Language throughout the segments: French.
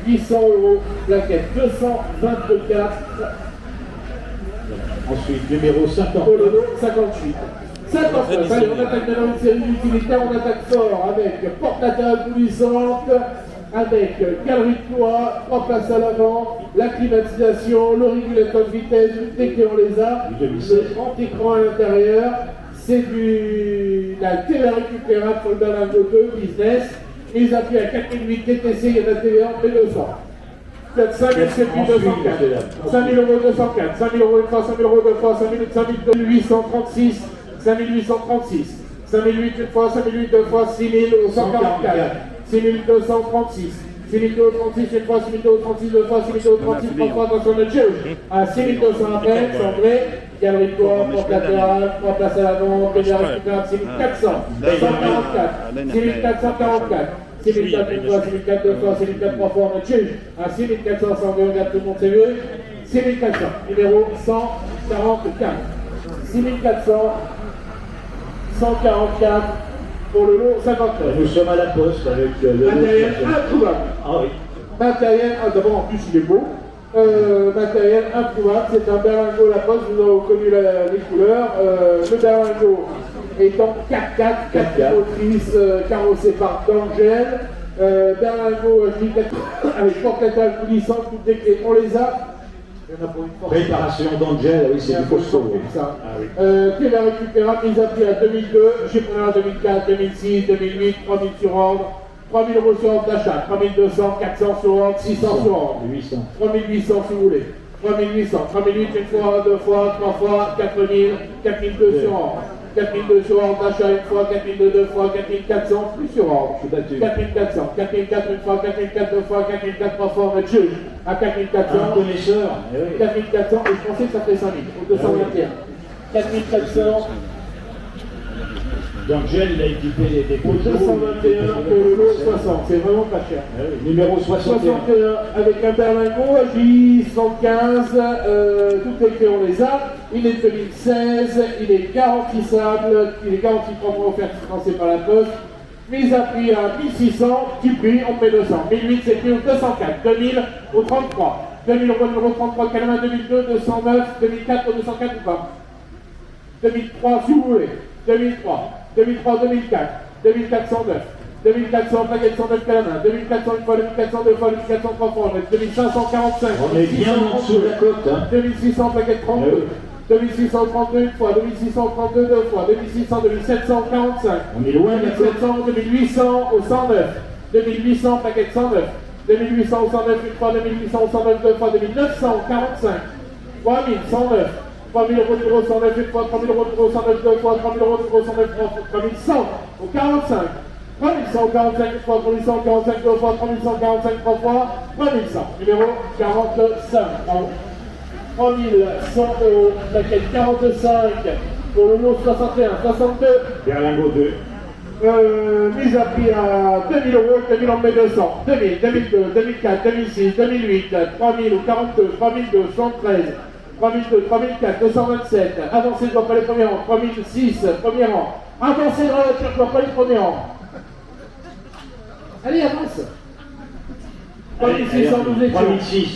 800 €, plaquette 224. Ensuite, numéro 50. Pour le lot, 58. 59, allez, on attaque maintenant une série d'utilitaires, on attaque fort avec porte latérale coulissante, avec galerie de poids, 3 places à l'avant, la climatisation, le régulateur de vitesse, dès qu'on les a, le grand écran à l'intérieur, c'est la télé récupérable sur le Berlingo 2 business, les appuis à 4008 TTC, il y a la télé en P200. 5 000, c'est plus 204. 5 000 € 204, 5 000 € une fois, 5 000 € deux fois, 5 836, 5 836, 5 008 une fois, 5 008 deux fois, 6 144, 6 236, 6 236 une fois, 6 236 deux fois, 6 236 trois fois, attention le jeu, à 6 200 après, André, galerie de poids, porte latérale, 3 places à l'avant, pédale récupérable, 6 400, 144, 6 444. 6 400 une fois, 6 400 deux fois, 6 400 trois fois, on a tué à 6 400, regarde tout le monde c'est vu, 6 400, numéro 144, 6 400, 144 pour le lot 59. Nous sommes à la poste avec le matériel introuvable. Ah oui. Matériel, d'abord en plus il est beau. Matériel introuvable, c'est un Berlingo La Poste, vous avez connu les couleurs. Le Berlingo est en 4x4, 4 motrices, carrossé par d'Angèle. Berlingo avec porte latérale coulissante, toutes les clés, on les a. Il y en a pour une force. Préparation d'Angèle, oui, c'est du costaud. Télé récupérable, mise à prix à 2002, j'ai pris en 2004, 2006, 2008, 3000 sur ordre. 3 000 € sur ordre d'achat, 3 200, 400 sur ordre, 600 sur ordre, 3 800 si vous voulez, 3 800, 3 008 une fois, 2 fois, 3 fois, 4 000, 4 200 sur ordre, 4 200 sur ordre d'achat une fois, 4 200 deux fois, 4 400 plus sur ordre, 4 400, 4 400 une fois, 4 400 deux fois, 4 400 trois fois, on va juge à 4 400, un connaisseur, 4 400 et je pensais que ça fait 5 000, au 221, 4 400. D'Angèle, il a équipé les dépôts. 221 pour le lot 60, c'est vraiment pas cher. Numéro 61. Avec un Berlingo, J115, toutes les clés on les a. Il est 2016, il est garantissable, il est garanti proprement offert financé par la Poste. Mise à prix à 1600, petit prix, on met 200. 1008 c'est prix au 204, 2000 au 33. 2000 € numéro 33, Calma 2002, 209, 2004 au 204 ou pas 2003 si vous voulez, 2003. 2003, 2004, 2409, 2400, plaquette 109 Calama, 2400 une fois, 2400 deux fois, 2400 trois fois, 2545. On est bien en dessous de la côte. 2600, plaquette 32, 2632 une fois, 2632 deux fois, 2600, 2745. On est loin de la côte. 2700, 2800 au 109, 2800, plaquette 109, 2800 au 109 une fois, 2800 au 109 deux fois, 2945, 3109. 3 000 € numéro 109 une fois, 3 000 € numéro 109 deux fois, 3 000 € numéro 109 trois fois, 3100 au 45, 3100 au 45 une fois, 3100 au 45 deux fois, 3100 au 45 trois fois, 3100, numéro 45, bravo. 3100 €, plaquette 45 pour le lot 61, 62. Berlingo 2. Mise à prix à 2000 €, 2000 on met 200, 2000, 2002, 2004, 2006, 2008, 3000 au 42, 3002, 113. 3002, 3004, 227, avancez, je vois pas les premiers rangs, 3006, premier rang, avancez dans la voiture, je vois pas les premiers rangs. Allez, avance. 3600, nous étions,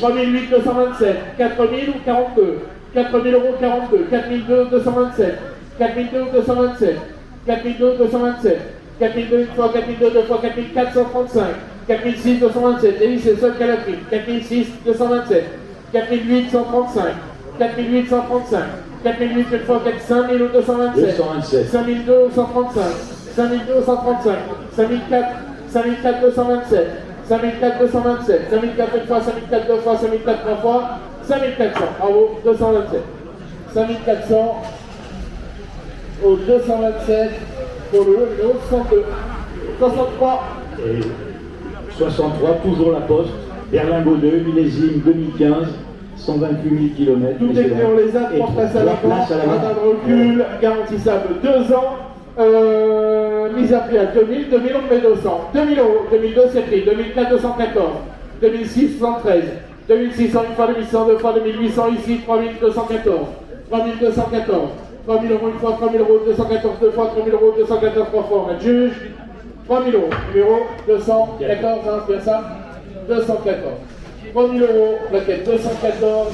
3008, 227, 4000 ou 42, 4000 € 42, 4002, 227, 4002, 227, 4002, 227, 4002 une fois, 4002 deux fois, 4435, 4006, 227, et c'est le seul qui a la prime, 4006, 227, 4008, 135, 4835, 4008 une fois, 5000 ou 227, 5002 ou 135, 5002 ou 135, 5004, 5004 227, 5004 227, 5004 une fois, 5004 deux fois, 5004 trois fois, 5400, bravo, 227, 5400 au 227 pour le lot numéro 62, 63. Et 63, toujours la Poste, Berlingo 2, millésime 2015. 128 000 km. Tout est fait, on les a, 3 places à l'avant, radar de recul, garantissable 2 ans, mise à prix à 2000, 2000 on met 200, 2000 €, 2002 c'est pris, 2004 214, 2006 73, 2600 une fois, 2100 deux fois, 2800 ici, 3214, 3214, 3000 € une fois, 3000 €, 214 deux fois, 3000 € 214 trois fois, on va juge, 3000 €, numéro 214, hein, c'est bien ça, 214. 3 000 euros, plaquette 214.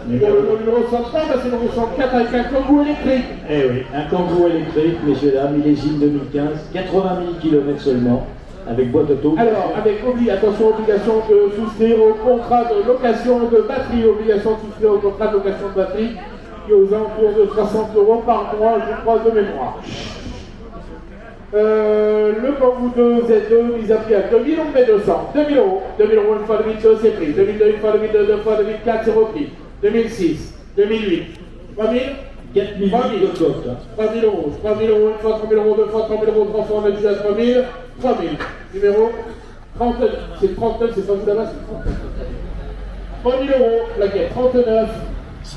Pour le numéro 103, c'est le numéro 104 avec un Kangoo électrique. Eh oui, un Kangoo électrique, messieurs, dames, millésime 2015, 80 000 km seulement, avec boîte auto. Alors, attention, obligation de souscrire au contrat de location de batterie, obligation de souscrire au contrat de location de batterie, qui est aux alentours de 60 euros par mois, je crois, de mémoire. Le Kangoo 2 Z2, mise à prix à 2000, on met 200. 2000 euros. 2000 euros une fois 2002, c'est pris. 2002 une fois 2002, deux fois 2004, c'est repris. 2006, 2008, 3000, 4000 de cote. 3000 euros, 3000 euros une fois, 3000 euros deux fois, 3000 euros trois fois, on a déjà 3000, 3000. Numéro 39, c'est 39, c'est pas vous là-bas, c'est 39. 3000 euros, plaquette 39.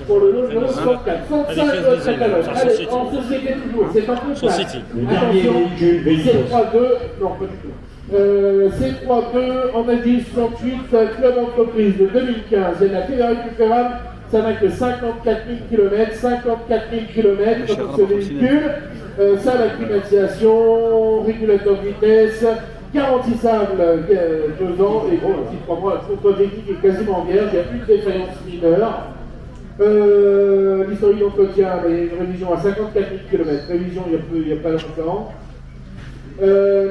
Pour le numéro 64, 65 de catalogue. Allez, en société toujours, c'est un peu de place. Attention, C32, non pas du tout. C32, on a dit 68, club entreprise de 2015, il y en a qui est récupérable, ça n'a que 54 000 km, 54 000 km sur ce véhicule, ça la climatisation, régulateur de vitesse, garantissable 2 ans, et bon, si 3 mois, le technique est quasiment vierge, il y a plus de défaillance mineure. L'historique d'entretien, il y a une révision à 54 000 km, révision il n'y a pas longtemps.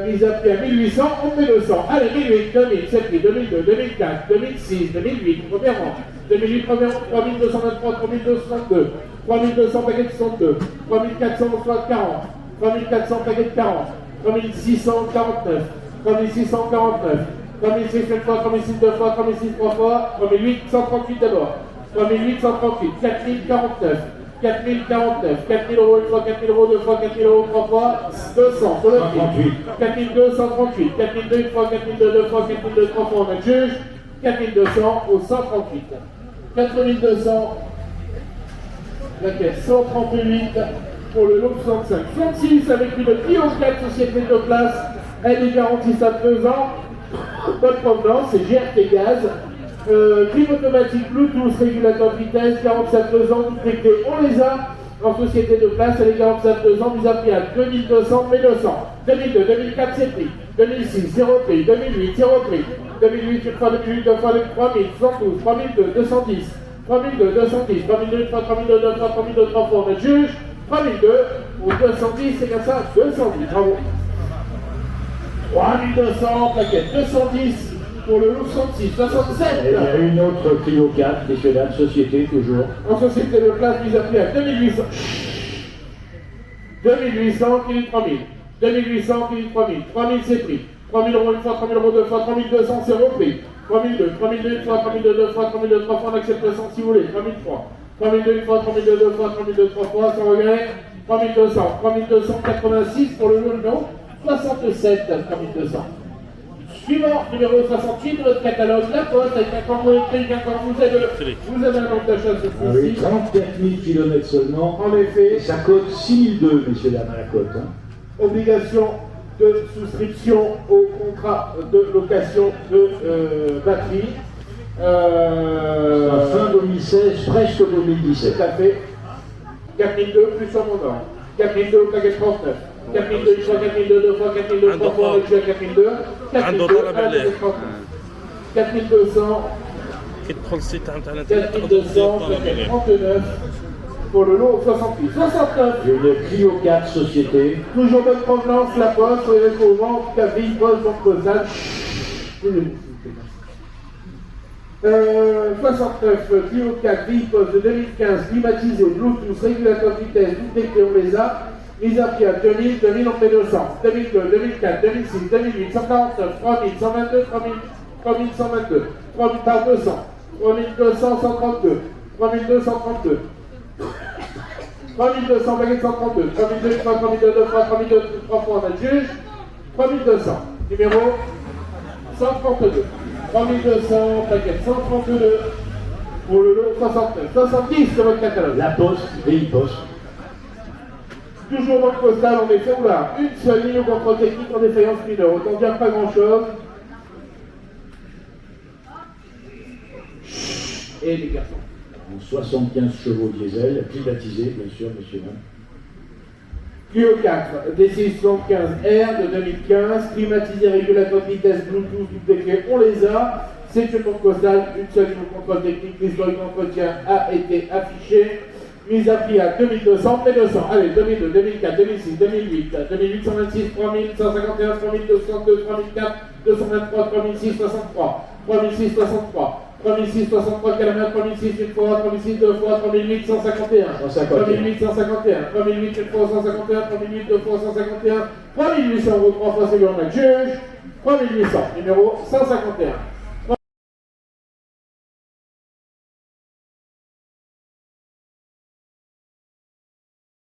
Mise à prix à 1800, on met 200. Allez, 1008, 2000, 7000, 2002, 2004, 2006, 2008, premier rang. 2008, premier rang, 3223, 3262, 3200 paquets de 62, 3400 soit 40, 3400 paquets de 40, 3649, 3649, 3607 fois, 36 deux fois, 36 trois fois, 3838 d'abord. 3838, 4049, 4049, 4000 euros une fois, 4000 euros deux fois, 4000 euros trois fois, 200 sur le prix. 4238, 4002 une fois, 4002 deux fois, 4002 trois fois, on a le juge, 4200 au 138. 4200, la caisse 138 pour le lot 65. 66 avec une Clio 4 société de place, elle est garantie à 2 ans, bonne provenance, c'est GRT Gaz. Clim automatique, Bluetooth, régulateur de vitesse, 47 2 ans, connecté, on les a en société de place, elle est 47 2 ans, mise à prix à 2200, mais 200. 2002, 2004, c'est pris. 2006, 0 prix. 2008, 0 prix. 2008, une fois 2008, deux fois 3000, 112, 3002, 210, 3002, 210, 3002, une fois 3002, deux fois 3002, trois fois, on est juge. 3002, ou 210, c'est comme ça, 210, bravo. 3200, plaquette, 210. Pour le lot 66, 67. Et il y a une autre Clio 4, messieurs, dames, société toujours. En société de place, mise à prix à 2800. 2800 qui dit 3000. 2800 qui dit 3000. 3000 c'est pris. 3000 euros une fois, 3000 euros deux fois, 3200 c'est repris. 3002, 3002 une fois, 3002 deux fois, 3002 trois fois, on accepte 100 si vous voulez. 3003. 3002 une fois, 3002 deux fois, 3002 trois fois, sans regret. 3200. 3286 pour le lot numéro 67. 3200. Suivant, numéro 68 de notre catalogue, la Poste, avec un Kangoo électrique, un Kangoo Z2. Vous avez un nombre d'achat ce Oui, coup-ci. 34 000 km seulement. En effet, Et ça cote 6002, messieurs, dames, à la cote. Hein. obligation de souscription au contrat de location de batterie. Fin 2016, presque 2017. Tout à fait. 4002 plus un montant. 4002 au paquet 39. 4002 une fois, 4002 deux fois, 4002 trois fois, on est déjà à 4002. 4002 à la 4200. 4200, 39 pour le lot 68. 69. J'ai une Clio 4 société. Toujours bonne provenance, la Poste, sur les courants, en tout cas, Ville Poste, donc Lausanne. 69, Clio 4, Ville Poste de 2015, climatisé, Bluetooth, régulateur de vitesse, tout est on les a. Mise à prix à 2000, 2000 on fait 200. 2002, 2004, 2006, 2008, 149, 3000, 122, 3000, 3122, 3000 par 200, 3200, 132, 3232. 3200, baguette 132, 3200, 3200, 2 fois, 3200, 3 fois, on a le juge. 3200, numéro 132. 3200, baguette 132, pour le lot 69. 70 sur votre catalogue. La Poste, VI Poste. Toujours dans le postal, on est fait ouvert. Une seule ligne au contrôle technique en défaillance mineure. Autant dire pas grand chose. Et les garçons. 75 chevaux diesel, climatisé, bien sûr, monsieur. Clio 4, D675R de 2015, climatisé, régulateur de vitesse, Bluetooth, double clé, on les a. Sécurité postale, une seule niveau contrôle technique, l'historique d'entretien a été affiché. Mise à prix à 2200, mais 200. Allez, 2002, 2004, 2006, 2008, 2826, 3151, 3202, 3004, 223, 3006, 63, 3006, 63. 3006, 63 km, 3006 une fois, 3006 deux fois, 3008, 151, 3008, 151, 3008 une fois, 151, 3008 deux fois, 151, 3800 euros, 3 fois c'est le juge, 3800, numéro 151.